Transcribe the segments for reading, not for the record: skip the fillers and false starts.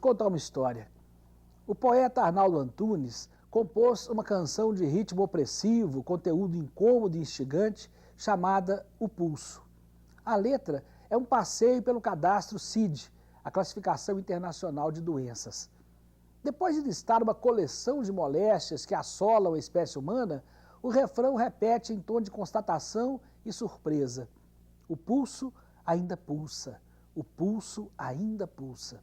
te contar uma história. O poeta Arnaldo Antunes compôs uma canção de ritmo opressivo, conteúdo incômodo e instigante, chamada O Pulso. A letra é um passeio pelo cadastro CID, a Classificação Internacional de Doenças. Depois de listar uma coleção de moléstias que assolam a espécie humana, o refrão repete em tom de constatação e surpresa. O pulso ainda pulsa, o pulso ainda pulsa.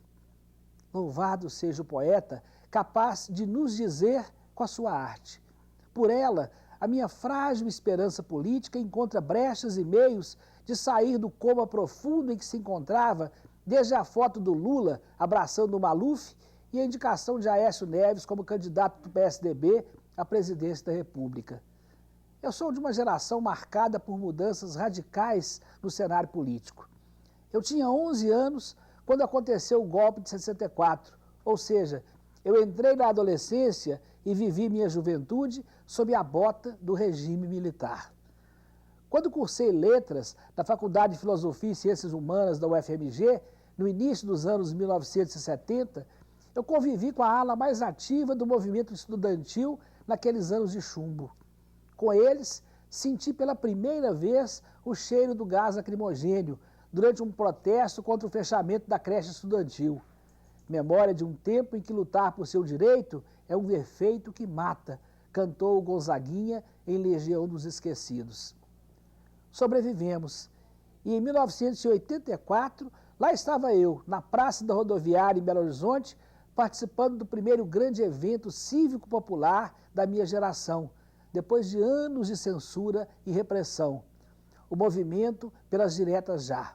Louvado seja o poeta, capaz de nos dizer com a sua arte. Por ela, a minha frágil esperança política encontra brechas e meios de sair do coma profundo em que se encontrava, desde a foto do Lula abraçando o Maluf e a indicação de Aécio Neves como candidato do PSDB à presidência da República. Eu sou de uma geração marcada por mudanças radicais no cenário político. Eu tinha 11 anos quando aconteceu o golpe de 64, ou seja, eu entrei na adolescência e vivi minha juventude sob a bota do regime militar. Quando cursei letras na Faculdade de Filosofia e Ciências Humanas da UFMG, no início dos anos 1970, eu convivi com a ala mais ativa do movimento estudantil naqueles anos de chumbo. Com eles, senti pela primeira vez o cheiro do gás lacrimogêneo durante um protesto contra o fechamento da creche estudantil. Memória de um tempo em que lutar por seu direito é um defeito que mata, cantou o Gonzaguinha em Legião dos Esquecidos. Sobrevivemos e em 1984, lá estava eu, na Praça da Rodoviária em Belo Horizonte, participando do primeiro grande evento cívico-popular da minha geração, depois de anos de censura e repressão, o movimento pelas diretas já.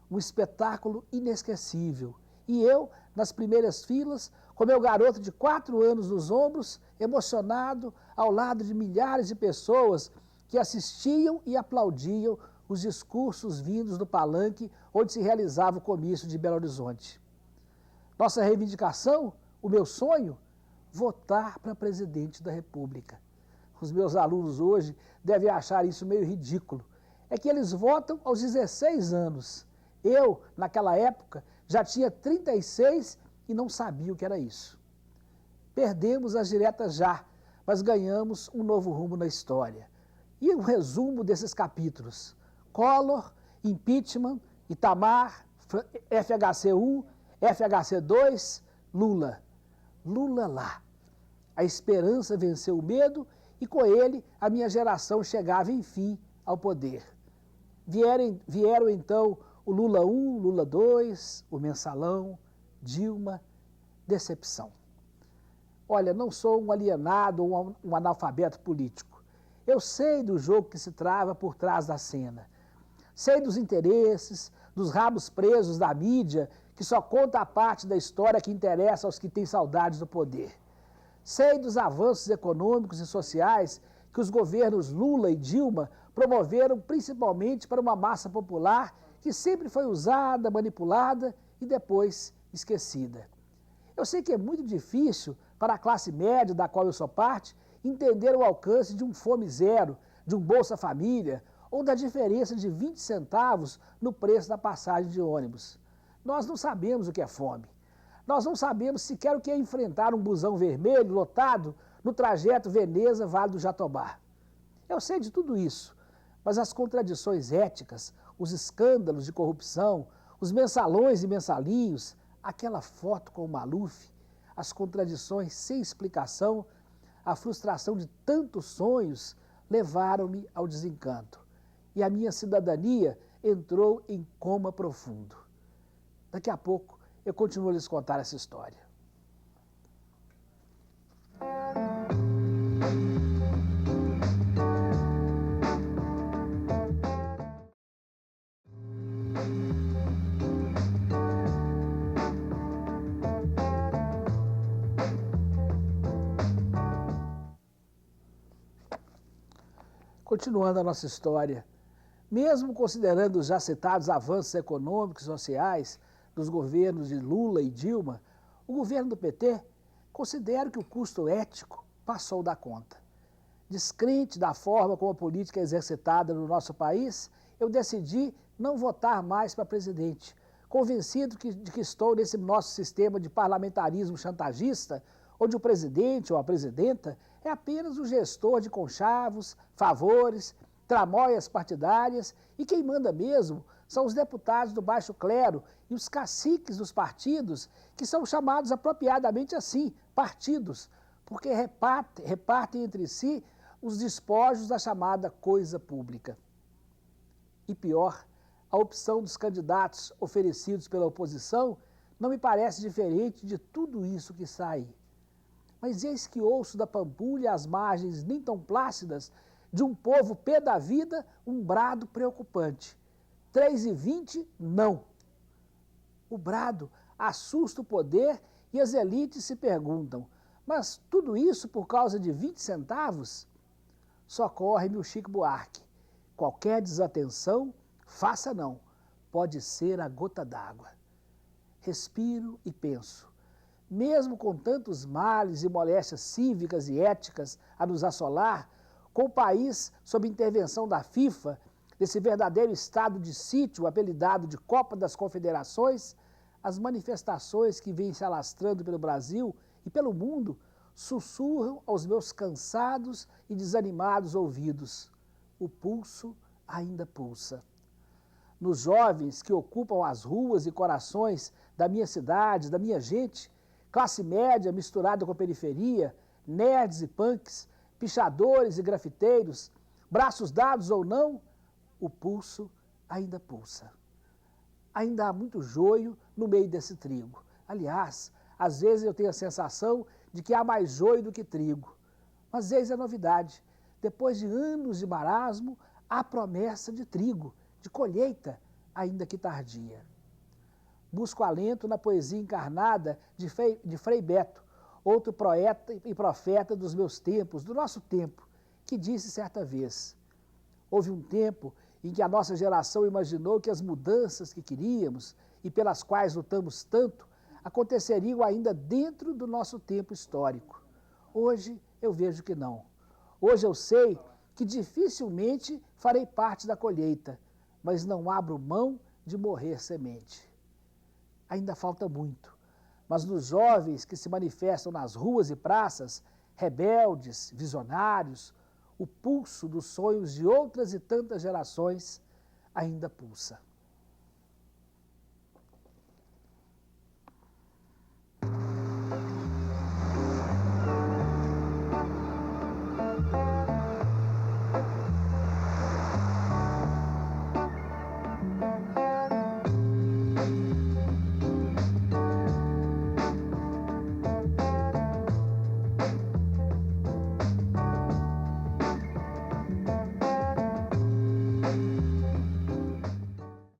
Um espetáculo inesquecível. E eu, nas primeiras filas, com meu garoto de 4 anos nos ombros, emocionado ao lado de milhares de pessoas que assistiam e aplaudiam os discursos vindos do palanque onde se realizava o comício de Belo Horizonte. Nossa reivindicação, o meu sonho, votar para presidente da República. Os meus alunos hoje devem achar isso meio ridículo. É que eles votam aos 16 anos. Eu, naquela época, já tinha 36 e não sabia o que era isso. Perdemos as diretas já, mas ganhamos um novo rumo na história. E o resumo desses capítulos? Collor, impeachment, Itamar, FHC1, FHC2, Lula. Lula lá. A esperança venceu o medo e com ele a minha geração chegava, enfim, ao poder. Vieram então o Lula 1, Lula 2, o Mensalão, Dilma, decepção. Olha, não sou um alienado ou um analfabeto político. Eu sei do jogo que se trava por trás da cena. Sei dos interesses, dos rabos presos da mídia, que só conta a parte da história que interessa aos que têm saudades do poder. Sei dos avanços econômicos e sociais que os governos Lula e Dilma promoveram principalmente para uma massa popular que sempre foi usada, manipulada e depois esquecida. Eu sei que é muito difícil para a classe média da qual eu sou parte entender o alcance de um Fome Zero, de um Bolsa Família ou da diferença de 20 centavos no preço da passagem de ônibus. Nós não sabemos o que é fome. Nós não sabemos sequer o que é enfrentar um busão vermelho lotado no trajeto Veneza-Vale do Jatobá. Eu sei de tudo isso, mas as contradições éticas, os escândalos de corrupção, os mensalões e mensalinhos, aquela foto com o Maluf, as contradições sem explicação, a frustração de tantos sonhos levaram-me ao desencanto. E a minha cidadania entrou em coma profundo. Daqui a pouco eu continuo a lhes contar essa história. Continuando a nossa história, mesmo considerando os já citados avanços econômicos e sociais dos governos de Lula e Dilma, o governo do PT considera que o custo ético passou da conta. Descrente da forma como a política é exercitada no nosso país, eu decidi não votar mais para presidente, convencido de que estou nesse nosso sistema de parlamentarismo chantagista, onde o presidente ou a presidenta é apenas o gestor de conchavos, favores, tramóias partidárias e quem manda mesmo são os deputados do baixo clero e os caciques dos partidos, que são chamados apropriadamente assim, partidos, porque repartem entre si os despojos da chamada coisa pública. E pior, a opção dos candidatos oferecidos pela oposição não me parece diferente de tudo isso que sai. Mas eis que ouço da Pampulha às margens nem tão plácidas de um povo pé da vida um brado preocupante. 3,20, não. O brado assusta o poder e as elites se perguntam, mas tudo isso por causa de 20 centavos? Socorre-me o Chico Buarque. Qualquer desatenção, faça não. Pode ser a gota d'água. Respiro e penso. Mesmo com tantos males e moléstias cívicas e éticas a nos assolar, com o país sob intervenção da FIFA, desse verdadeiro estado de sítio apelidado de Copa das Confederações, as manifestações que vêm se alastrando pelo Brasil e pelo mundo sussurram aos meus cansados e desanimados ouvidos. O pulso ainda pulsa. Nos jovens que ocupam as ruas e corações da minha cidade, da minha gente, classe média misturada com periferia, nerds e punks, pichadores e grafiteiros, braços dados ou não, o pulso ainda pulsa. Ainda há muito joio no meio desse trigo. Aliás, às vezes eu tenho a sensação de que há mais joio do que trigo. Mas eis a novidade. Depois de anos de marasmo, há promessa de trigo, de colheita, ainda que tardia. Busco alento na poesia encarnada de Frei Beto, outro poeta e profeta dos meus tempos, do nosso tempo, que disse certa vez: houve um tempo em que a nossa geração imaginou que as mudanças que queríamos e pelas quais lutamos tanto aconteceriam ainda dentro do nosso tempo histórico. Hoje eu vejo que não. Hoje eu sei que dificilmente farei parte da colheita, mas não abro mão de morrer semente. Ainda falta muito, mas nos jovens que se manifestam nas ruas e praças, rebeldes, visionários, o pulso dos sonhos de outras e tantas gerações ainda pulsa.